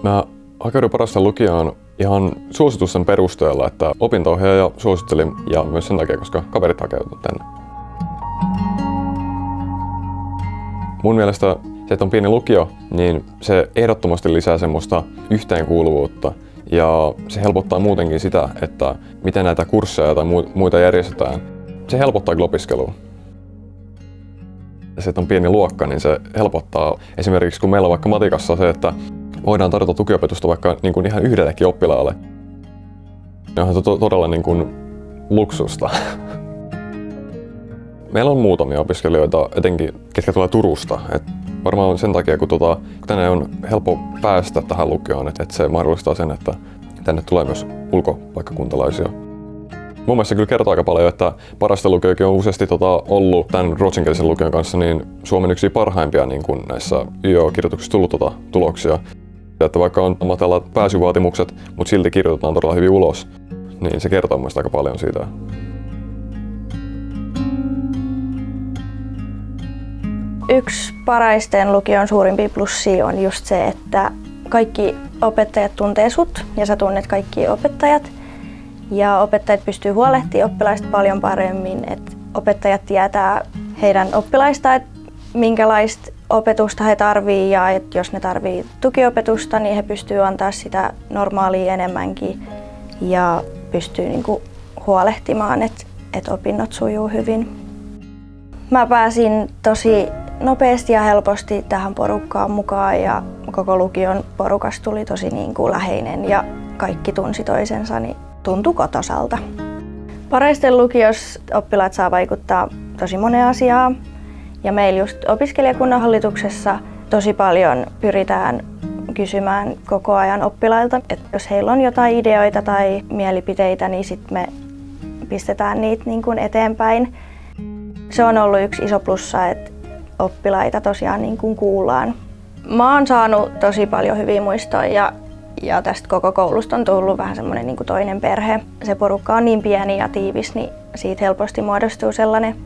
Mä hakeuduin Parasten lukioon ihan suositusten perusteella, että opinto-ohjaaja suositteli ja myös sen takia, koska kaverit hakeutuivat tänne. Mun mielestä se, että on pieni lukio, niin se ehdottomasti lisää semmoista yhteenkuuluvuutta ja se helpottaa muutenkin sitä, että miten näitä kursseja tai muita järjestetään. Se helpottaa kyllä opiskelua. Se, että on pieni luokka, niin se helpottaa. Esimerkiksi kun meillä on vaikka matikassa se, että voidaan tarjota tukiopetusta vaikka niin kuin ihan yhdellekin oppilaalle. Onhan se todella niin kuin luksusta. Meillä on muutamia opiskelijoita, etenkin ketkä tulee Turusta. Et varmaan sen takia, kun tänne on helppo päästä tähän lukioon, että se mahdollistaa sen, että tänne tulee myös ulkopaikkakuntalaisia. Mun mielestä se kyllä kertoo aika paljon, että Parasten lukiokin on useasti ollut tämän ruotsinkielisen lukion kanssa niin Suomen yksi parhaimpia niin kuin näissä YÖ-kirjoituksissa tullut tuloksia. Että vaikka on matala pääsyvaatimukset, mutta silti kirjoitetaan todella hyvin ulos, niin se kertoo mun mielestä aika paljon siitä. Yksi Paraisten lukion suurimpia plussia on just se, että kaikki opettajat tuntee sut ja sä tunnet kaikki opettajat. Ja opettajat pystyy huolehtimaan oppilaista paljon paremmin. Et opettajat tietää heidän oppilaista, että minkälaista opetusta he tarvitsevat ja että jos ne tarvitsevat tukiopetusta, niin he pystyvät antaa sitä normaalia enemmänkin ja pystyy niinku huolehtimaan, että opinnot sujuu hyvin. Mä pääsin tosi nopeasti ja helposti tähän porukkaan mukaan ja koko lukion porukas tuli tosi niinku läheinen ja kaikki tunsi toisensa, niin tuntui kotosalta. Paraisten lukiossa oppilaat saa vaikuttaa tosi moneen asiaan ja meillä just opiskelijakunnan hallituksessa tosi paljon pyritään kysymään koko ajan oppilailta, että jos heillä on jotain ideoita tai mielipiteitä, niin sitten me pistetään niitä niin kuin eteenpäin. Se on ollut yksi iso plussa, että oppilaita tosiaan niin kuin kuullaan. Mä oon saanut tosi paljon hyviä muistoja ja tästä koko koulusta on tullut vähän semmoinen niin kuin toinen perhe. Se porukka on niin pieni ja tiivis, niin siitä helposti muodostuu sellainen